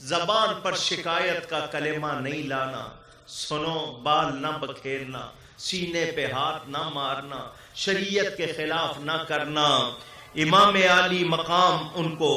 زبان پر شکایت کا کلمہ نہیں لانا، سنو بال نہ بکھیرنا، سینے پہ ہاتھ نہ مارنا، شریعت کے خلاف نہ کرنا۔ امام عالی مقام ان کو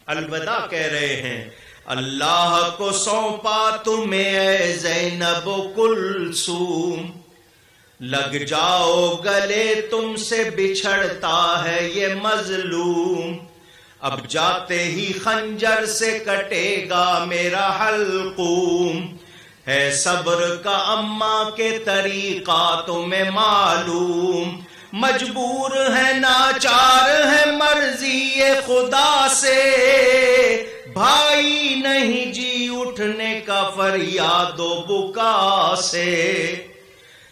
الوداع کہہ رہے ہیں، اللہ کو سونپا تمہیں اے زینب و کلثوم، لگ جاؤ گلے تم سے بچھڑتا ہے یہ مظلوم، اب جاتے ہی خنجر سے کٹے گا میرا حلقوم، ہے صبر کا اماں کے طریقہ تمہیں معلوم، مجبور ہے ناچار ہے مرضی خدا سے، بھائی نہیں جی اٹھنے کا فریاد و بکا سے،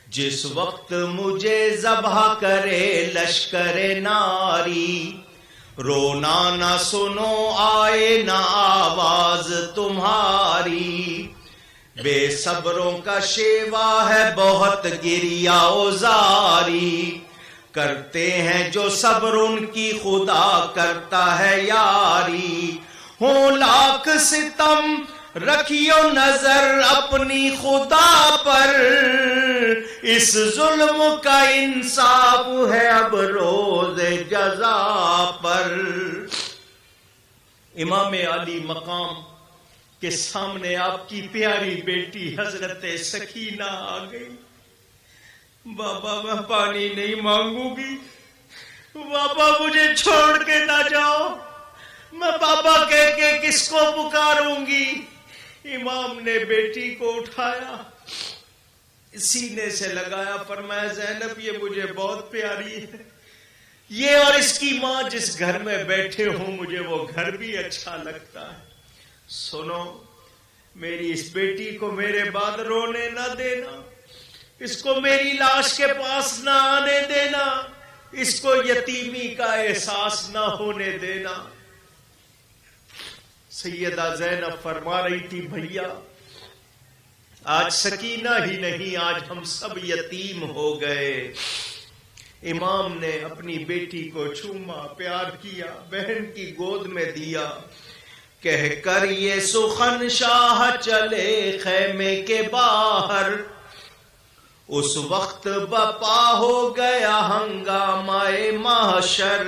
جس وقت مجھے ذبح کرے لشکر ناری، رونا نہ سنو آئے نہ آواز تمہاری، بے صبروں کا شیوا ہے بہت گریا و زاری، کرتے ہیں جو صبر ان کی خدا کرتا ہے یاری، ہوں لاکھ ستم رکھیو نظر اپنی خدا پر، اس ظلم کا انصاف ہے اب روز جزا پر۔ امام علی مقام کے سامنے آپ کی پیاری بیٹی حضرت سکینہ آ گئی، بابا میں پانی نہیں مانگوں گی، بابا مجھے چھوڑ کے نہ جاؤ، میں بابا کہہ کے کس کو پکاروں گی۔ امام نے بیٹی کو اٹھایا، سینے سے لگایا، فرمایا زینب یہ مجھے بہت پیاری ہے، یہ اور اس کی ماں جس گھر میں بیٹھے ہوں مجھے وہ گھر بھی اچھا لگتا ہے، سنو میری اس بیٹی کو میرے بعد رونے نہ دینا، اس کو میری لاش کے پاس نہ آنے دینا، اس کو یتیمی کا احساس نہ ہونے دینا۔ سیدہ زینب فرما رہی تھی بھیا آج سکینہ ہی نہیں آج ہم سب یتیم ہو گئے۔ امام نے اپنی بیٹی کو چوما، پیار کیا، بہن کی گود میں دیا، کہہ کر یہ سخن شاہ چلے خیمے کے باہر، اس وقت بپا ہو گیا ہنگامہ محشر،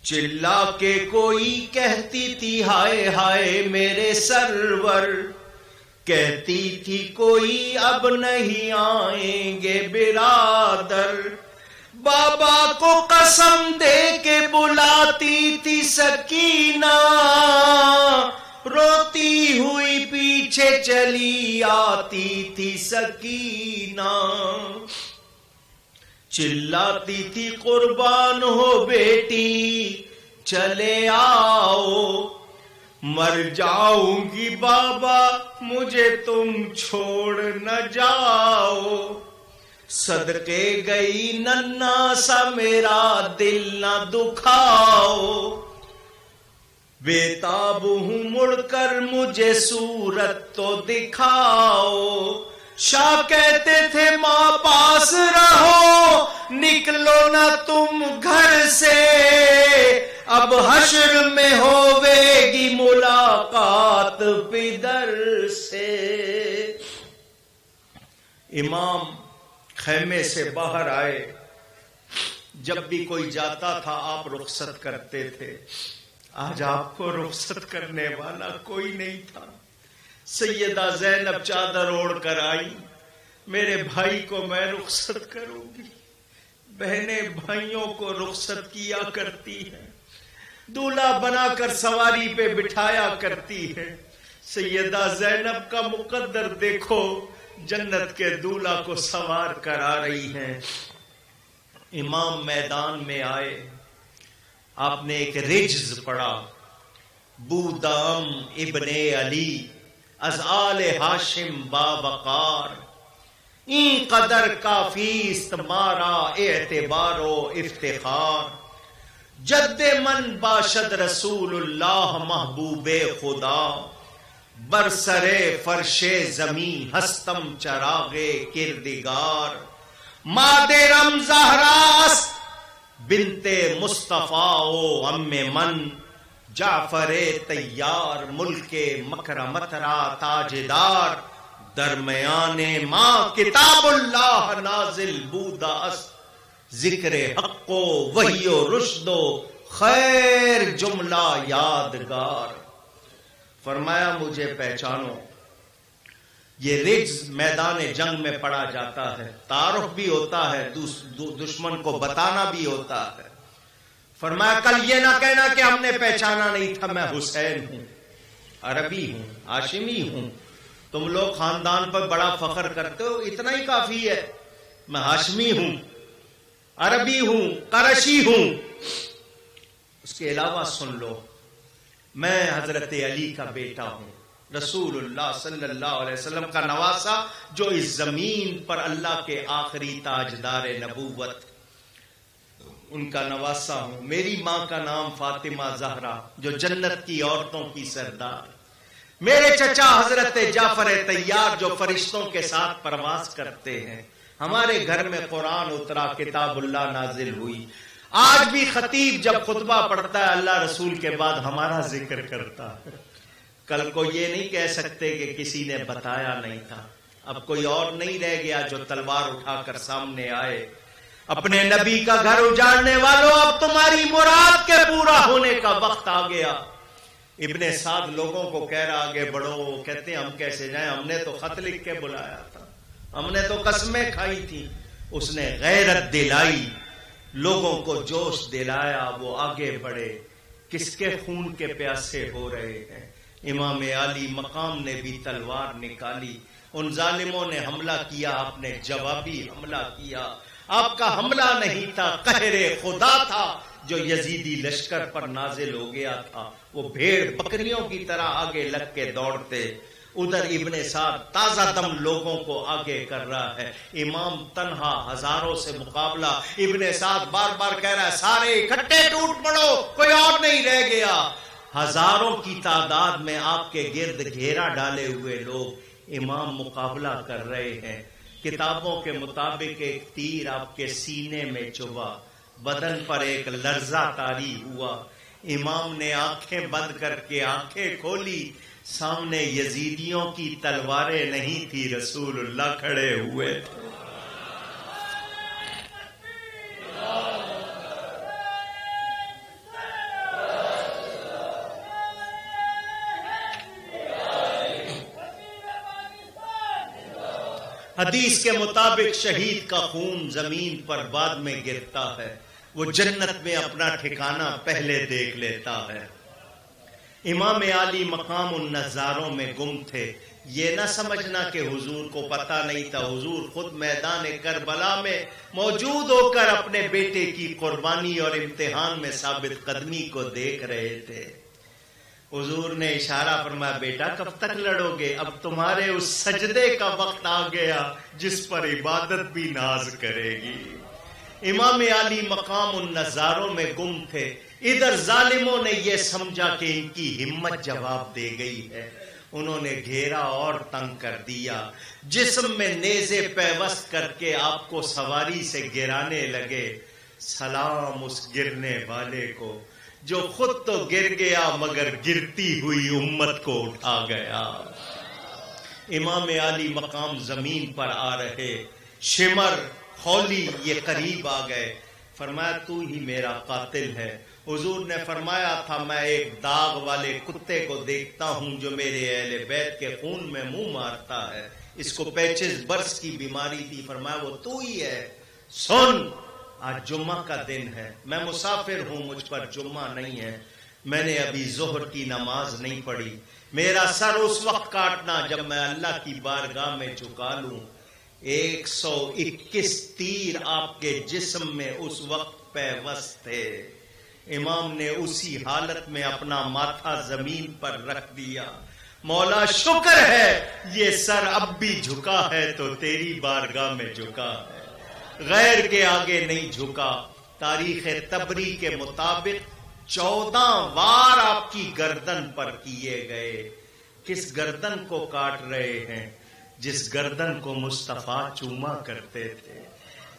چلا کے کوئی کہتی تھی ہائے ہائے میرے سرور، کہتی تھی کوئی اب نہیں آئیں گے برادر، بابا کو قسم دے کے بلاتی تھی سکینہ، روتی ہوئی پیچھے چلی آتی تھی سکینہ، چلاتی تھی قربان ہو بیٹی چلے آؤ، مر جاؤں گی بابا مجھے تم چھوڑ نہ جاؤ، صدقے گئی ننا سا میرا دل نہ دکھاؤ، بےتاب ہوں مڑ کر مجھے صورت تو دکھاؤ، شاہ کہتے تھے ماں پاس رہو نکلو نہ تم گھر سے، اب حشر میں ہوے گی ملاقات پدر سے۔ امام خیمے سے باہر آئے، جب بھی کوئی جاتا تھا آپ رخصت کرتے تھے، آج آپ کو رخصت کرنے والا کوئی نہیں تھا۔ سیدہ زینب چادر اوڑھ کر آئی، میرے بھائی کو میں رخصت کروں گی، بہنیں بھائیوں کو رخصت کیا کرتی ہیں، دولہا بنا کر سواری پہ بٹھایا کرتی ہے۔ سیدہ زینب کا مقدر دیکھو، جنت کے دولہا کو سوار کرا رہی ہیں۔ امام میدان میں آئے، آپ نے ایک رجز پڑھا، بودام ابن علی از آل ہاشم باوقار، این قدر کافی است مارا اعتبار و افتخار، جد من باشد رسول اللہ محبوب خدا، برسر فرش زمین ہستم چراغ کردگار، مادرم زہراست بنت مصطفیٰ و ام من، جعفر تیار ملک مکرمت را تاجدار، درمیان ماں کتاب اللہ نازل بودا است، ذکر حق و وحی و رشد و خیر جملہ یادگار۔ فرمایا مجھے پہچانو۔ یہ رجز میدان جنگ میں پڑا جاتا ہے، تعارف بھی ہوتا ہے، دشمن کو بتانا بھی ہوتا ہے۔ فرمایا کل یہ نہ کہنا کہ ہم نے پہچانا نہیں تھا، میں حسین ہوں، عربی ہوں، ہاشمی ہوں۔ تم لوگ خاندان پر بڑا فخر کرتے ہو، اتنا ہی کافی ہے، میں ہاشمی ہوں، عربی ہوں، قرشی ہوں۔ اس کے علاوہ سن لو، میں حضرت علی کا بیٹا ہوں، رسول اللہ صلی اللہ علیہ وسلم کا نواسا، جو اس زمین پر اللہ کے آخری تاجدار نبوت، ان کا نواسا ہوں۔ میری ماں کا نام فاطمہ زہرا، جو جنت کی عورتوں کی سردار۔ میرے چچا حضرت جعفر تیار، جو فرشتوں کے ساتھ پرواز کرتے ہیں۔ ہمارے گھر میں قرآن اترا، کتاب اللہ نازل ہوئی۔ آج بھی خطیب جب خطبہ پڑھتا ہے اللہ رسول کے بعد ہمارا ذکر کرتا ہے۔ کل کو یہ نہیں کہہ سکتے کہ کسی نے بتایا نہیں تھا۔ اب کوئی اور نہیں رہ گیا جو تلوار اٹھا کر سامنے آئے۔ اپنے نبی کا گھر اجاڑنے والوں، اب تمہاری مراد کے پورا ہونے کا وقت آ گیا۔ ابن سعد لوگوں کو کہہ رہا آگے بڑھو، کہتے ہیں ہم کیسے جائیں، ہم نے تو خط لکھ کے بلایا تھا، ہم نے تو قسمیں کھائی تھی۔ اس نے غیرت دلائی، لوگوں کو جوش دلایا، وہ آگے بڑھے۔ کس کے خون کے پیاسے ہو رہے ہیں؟ امام علی مقام نے بھی تلوار نکالی۔ ان ظالموں نے حملہ کیا، آپ نے جوابی حملہ کیا۔ آپ کا حملہ نہیں تھا، قہر خدا تھا جو یزیدی لشکر پر نازل ہو گیا تھا۔ وہ بھیڑ بکریوں کی طرح آگے لگ کے دوڑتے۔ ادھر ابن سعد تازہ دم لوگوں کو آگے کر رہا ہے، امام تنہا ہزاروں سے مقابلہ۔ ابن سعد بار بار کہہ رہا ہے سارے اکٹھے ٹوٹ پڑو، کوئی اور نہیں رہ گیا۔ ہزاروں کی تعداد میں آپ کے گرد گھیرا ڈالے ہوئے لوگ، امام مقابلہ کر رہے ہیں۔ کتابوں کے مطابق ایک تیر آپ کے سینے میں چبھا، بدن پر ایک لرزہ طاری ہوا۔ امام نے آنکھیں بند کر کے آنکھیں کھولی، سامنے یزیدیوں کی تلواریں نہیں تھی، رسول اللہ کھڑے ہوئے تھے۔ حدیث کے مطابق شہید کا خون زمین پر بعد میں گرتا ہے، وہ جنت میں اپنا ٹھکانہ پہلے دیکھ لیتا ہے۔ امام علی مقام ان نظاروں میں گم تھے۔ یہ نہ سمجھنا کہ حضور کو پتہ نہیں تھا، حضور خود میدان کربلا میں موجود ہو کر اپنے بیٹے کی قربانی اور امتحان میں ثابت قدمی کو دیکھ رہے تھے۔ حضور نے اشارہ فرمایا بیٹا کب تک لڑو گے، اب تمہارے اس سجدے کا وقت آ گیا جس پر عبادت بھی ناز کرے گی۔ امام علی مقام ان نظاروں میں گم تھے۔ ادھر ظالموں نے یہ سمجھا کہ ان کی ہمت جواب دے گئی ہے، انہوں نے گھیرا اور تنگ کر دیا، جسم میں نیزے پیوست کر کے آپ کو سواری سے گرانے لگے۔ سلام اس گرنے والے کو جو خود تو گر گیا مگر گرتی ہوئی امت کو اٹھا گیا۔ امام علی مقام زمین پر آ رہے، شمر خولی یہ قریب آ گئے۔ فرمایا تو ہی میرا قاتل ہے۔ حضور نے فرمایا تھا میں ایک داغ والے کتے کو دیکھتا ہوں جو میرے اہل بیت کے خون میں منہ مارتا ہے، اس کو پیچز برس کی بیماری تھی۔ فرمایا وہ تو ہی ہے۔ سن، آج جمعہ کا دن ہے، میں مسافر ہوں، مجھ پر جمعہ نہیں ہے، میں نے ابھی ظہر کی نماز نہیں پڑھی، میرا سر اس وقت کاٹنا جب میں اللہ کی بارگاہ میں جھکا لوں۔ 121 تیر آپ کے جسم میں اس وقت پیوست تھے۔ امام نے اسی حالت میں اپنا ماتھا زمین پر رکھ دیا۔ مولا شکر ہے یہ سر اب بھی جھکا ہے تو تیری بارگاہ میں جھکا ہے، غیر کے آگے نہیں جھکا۔ تاریخ تبری کے مطابق 14 وار آپ کی گردن پر کیے گئے۔ کس گردن کو کاٹ رہے ہیں؟ جس گردن کو مصطفیٰ چوما کرتے تھے،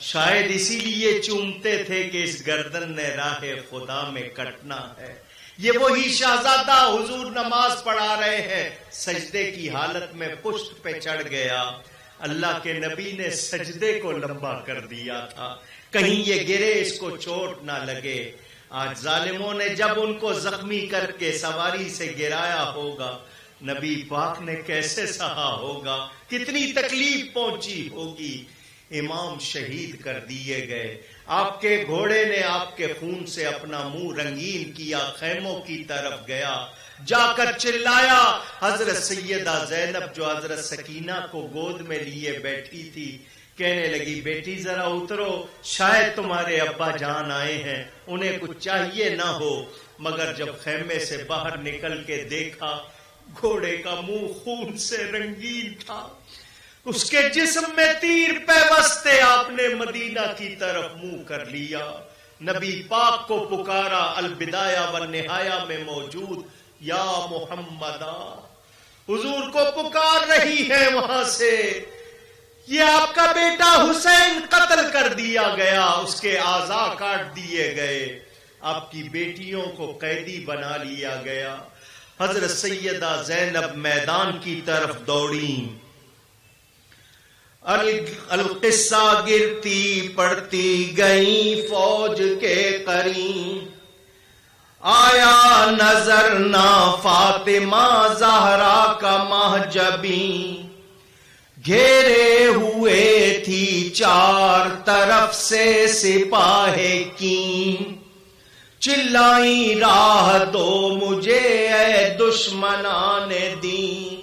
شاید اسی لیے چومتے تھے کہ اس گردن نے راہ خدا میں کٹنا ہے۔ یہ وہی شہزادہ حضور نماز پڑھا رہے ہیں، سجدے کی حالت میں پشت پہ چڑھ گیا. اللہ کے نبی نے سجدے کو لمبا کر دیا تھا کہیں یہ گرے اس کو چوٹ نہ لگے. آج ظالموں نے جب ان کو زخمی کر کے سواری سے گرایا ہوگا، نبی پاک نے کیسے سہا ہوگا، کتنی تکلیف پہنچی ہوگی. امام شہید کر دیے گئے. آپ کے گھوڑے نے آپ کے خون سے اپنا منہ رنگین کیا، خیموں کی طرف گیا، جا کر چلایا. حضرت سیدہ زینب جو حضرت سکینہ کو گود میں لیے بیٹھی تھی، کہنے لگی بیٹی ذرا اترو، شاید تمہارے ابا جان آئے ہیں، انہیں کچھ چاہیے نہ ہو. مگر جب خیمے سے باہر نکل کے دیکھا، گھوڑے کا منہ خون سے رنگین تھا، اس کے جسم میں تیر پیوستے. آپ نے مدینہ کی طرف منہ کر لیا. نبی پاک کو پکارا، البدایہ والنہایہ میں موجود، یا محمدہ. حضور کو پکار رہی ہے وہاں سے، یہ آپ کا بیٹا حسین قتل کر دیا گیا، اس کے اعضاء کاٹ دیے گئے، آپ کی بیٹیوں کو قیدی بنا لیا گیا. حضرت سیدہ زینب میدان کی طرف دوڑی. القصہ گرتی پڑتی گئی فوج کے قریب، آیا نظر نہ فاطمہ زہرا کا محجبی. گھیرے ہوئے تھی چار طرف سے سپاہ کی، چلائی راہ دو مجھے اے دشمنان دین.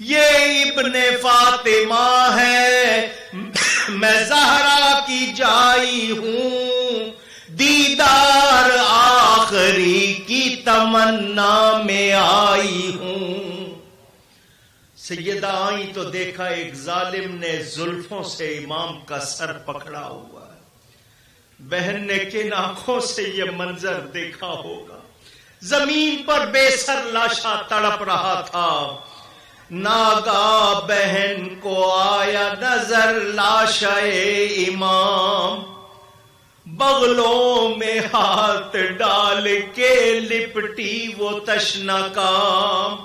یہ ابن فاطمہ ہے، میں زہرا کی جائی ہوں، دیدار آخری کی تمنا میں آئی ہوں. سیدہ آئی تو دیکھا ایک ظالم نے زلفوں سے امام کا سر پکڑا ہوا ہے. بہن نے کن آنکھوں سے یہ منظر دیکھا ہوگا. زمین پر بے سر لاشا تڑپ رہا تھا. ناگا بہن کو آیا نظر لاشا امام، بغلوں میں ہاتھ ڈال کے لپٹی وہ تشنا کام.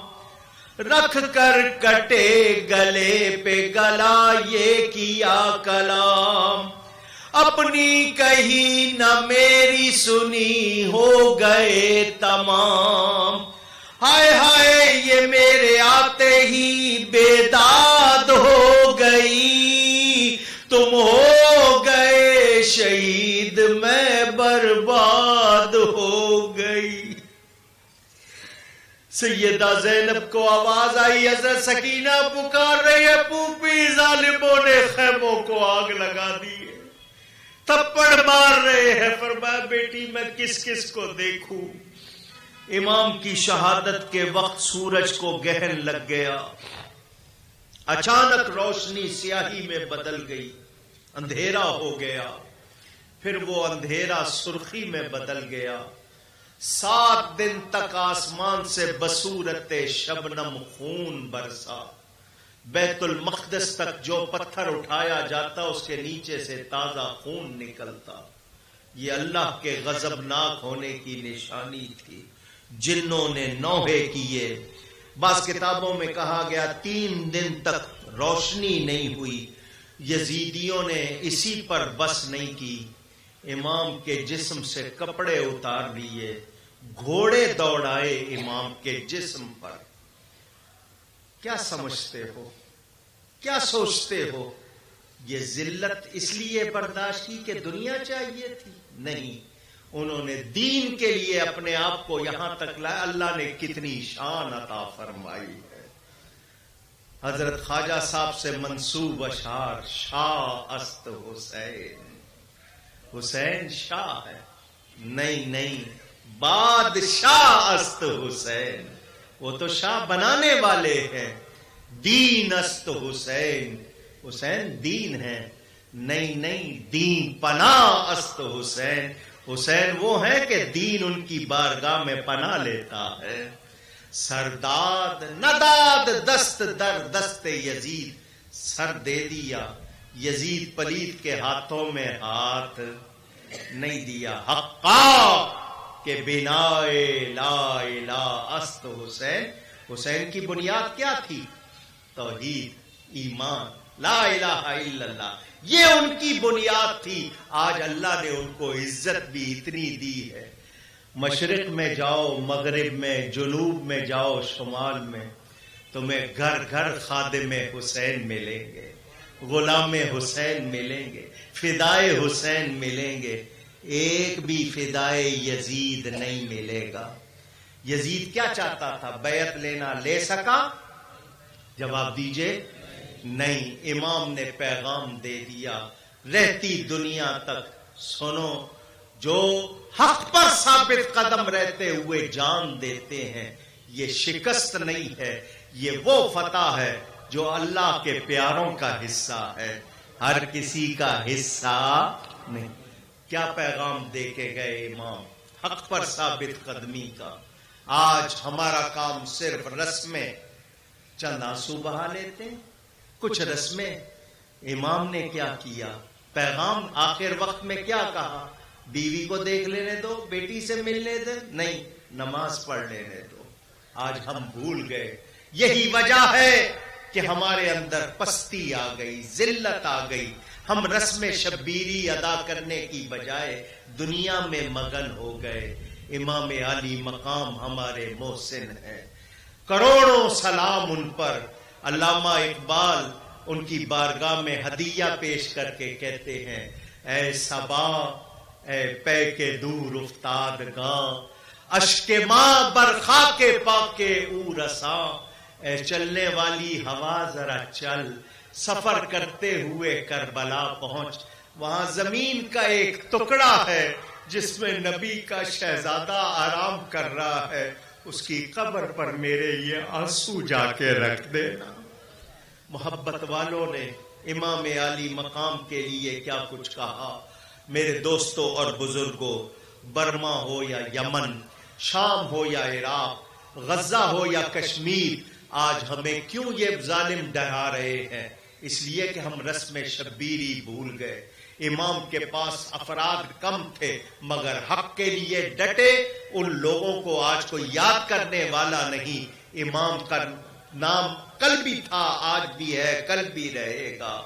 رکھ کر کٹے گلے پہ گلا یہ کیا کلام، اپنی کہی نہ میری سنی ہو گئے تمام. ہائے ہائے یہ میرے آتے ہی بیداد ہو گئی، تم ہو گئے شہید میں برباد ہو گئی. سیدہ زینب کو آواز آئی، حضرت سکینہ پکار رہی ہے، پوپی ظالموں نے خیموں کو آگ لگا دی ہے، تھپڑ مار رہے ہیں. فرمایا بیٹی میں کس کس کو دیکھوں. امام کی شہادت کے وقت سورج کو گہن لگ گیا. اچانک روشنی سیاہی میں بدل گئی، اندھیرا ہو گیا. پھر وہ اندھیرا سرخی میں بدل گیا. 7 دن تک آسمان سے بصورت شبنم خون برسا. بیت المقدس تک جو پتھر اٹھایا جاتا اس کے نیچے سے تازہ خون نکلتا. یہ اللہ کے غضبناک ہونے کی نشانی تھی. جنوں نے نوحے کیے. بعض کتابوں میں کہا گیا 3 دن تک روشنی نہیں ہوئی. یزیدیوں نے اسی پر بس نہیں کی، امام کے جسم سے کپڑے اتار لیے، گھوڑے دوڑائے امام کے جسم پر. کیا سمجھتے ہو، کیا سوچتے ہو؟ یہ ذلت اس لیے برداشت کی کہ دنیا چاہیے تھی؟ نہیں، انہوں نے دین کے لیے اپنے آپ کو یہاں تک لایا. اللہ نے کتنی شان عطا فرمائی ہے. حضرت خواجہ صاحب سے منسوب اشعار، شاہ است حسین. حسین شاہ ہے؟ نہیں، بادشاہ است حسین. وہ تو شاہ بنانے والے ہیں. دین است حسین، حسین دین ہے. نہیں، دین پناہ است حسین. حسین وہ ہے کہ دین ان کی بارگاہ میں پناہ لیتا ہے. سرداد نداد دست در دست یزید، سر دے دیا یزید پلید کے ہاتھوں میں ہاتھ نہیں دیا. حقا کہ بنائے لا الہ است حسین، حسین کی بنیاد کیا تھی؟ توحید، ایمان، لا الہ الا اللہ، یہ ان کی بنیاد تھی۔ آج اللہ نے ان کو عزت بھی اتنی دی ہے، مشرق میں جاؤ، مغرب میں، جنوب میں جاؤ، شمال میں، تمہیں گھر گھر خادم حسین ملیں گے، غلام حسین ملیں گے، فدائے حسین ملیں گے، ایک بھی فدائے یزید نہیں ملے گا۔ یزید کیا چاہتا تھا؟ بیعت لینا، لے سکا؟ جواب دیجئے، نہیں۔ امام نے پیغام دے دیا، رہتی دنیا تک سنو، جو حق پر ثابت قدم رہتے ہوئے جان دیتے ہیں، یہ شکست نہیں ہے، یہ وہ فتح ہے جو اللہ کے پیاروں کا حصہ ہے، ہر کسی کا حصہ نہیں۔ کیا پیغام دے کے گئے امام؟ حق پر ثابت قدمی کا۔ آج ہمارا کام صرف رسمیں، چند آنسو بہا لیتے ہیں، کچھ رسمیں۔ امام نے کیا کیا؟ پیغام آخر وقت میں کیا کہا؟ بیوی کو دیکھ لینے دو، بیٹی سے ملنے دے، نہیں، نماز پڑھ لینے دو۔ آج ہم بھول گئے۔ یہی وجہ ہے کہ ہمارے اندر پستی آ گئی، ذلت آ گئی۔ ہم رسم شبیری ادا کرنے کی بجائے دنیا میں مگن ہو گئے۔ امام عالی مقام ہمارے محسن ہیں، کروڑوں سلام ان پر۔ علامہ اقبال ان کی بارگاہ میں ہدیہ پیش کر کے کہتے ہیں، اے صبا، اے پے کے دور افتاد گاں، اشک ماں برخا کے پا کے او رساں، اے چلنے والی ہوا ذرا چل، سفر کرتے ہوئے کربلا پہنچ۔ وہاں زمین کا ایک ٹکڑا ہے جس میں نبی کا شہزادہ آرام کر رہا ہے، اس کی قبر پر میرے یہ آنسو جا کے رکھ دینا۔ محبت والوں نے امام عالی مقام کے لیے کیا کچھ کہا۔ میرے دوستوں اور بزرگوں، برما ہو یا یمن، شام ہو یا عراق، غزہ ہو یا کشمیر، آج ہمیں کیوں یہ ظالم ڈرا رہے ہیں؟ اس لیے کہ ہم رسم شبیری بھول گئے۔ امام کے پاس افراد کم تھے مگر حق کے لیے ڈٹے۔ ان لوگوں کو آج کوئی یاد کرنے والا نہیں۔ امام کا نام کل بھی تھا، آج بھی ہے، کل بھی رہے گا۔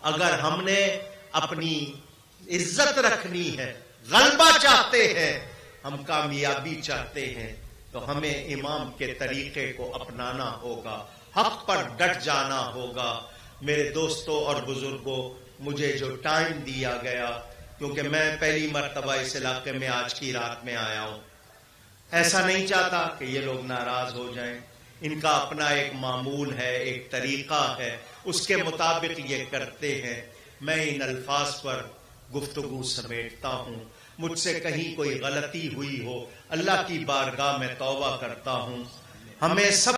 اگر ہم نے اپنی عزت رکھنی ہے، غلبہ چاہتے ہیں، ہم کامیابی چاہتے ہیں، تو ہمیں امام کے طریقے کو اپنانا ہوگا، حق پر ڈٹ جانا ہوگا۔ میرے دوستوں اور بزرگوں، مجھے جو ٹائم دیا گیا، کیونکہ میں پہلی مرتبہ اس علاقے میں آج کی رات میں آیا ہوں، ایسا نہیں چاہتا کہ یہ لوگ ناراض ہو جائیں۔ ان کا اپنا ایک معمول ہے، ایک طریقہ ہے، اس کے مطابق یہ کرتے ہیں۔ میں ان الفاظ پر گفتگو سمیٹتا ہوں۔ مجھ سے کہیں کوئی غلطی ہوئی ہو، اللہ کی بارگاہ میں توبہ کرتا ہوں۔ ہمیں سب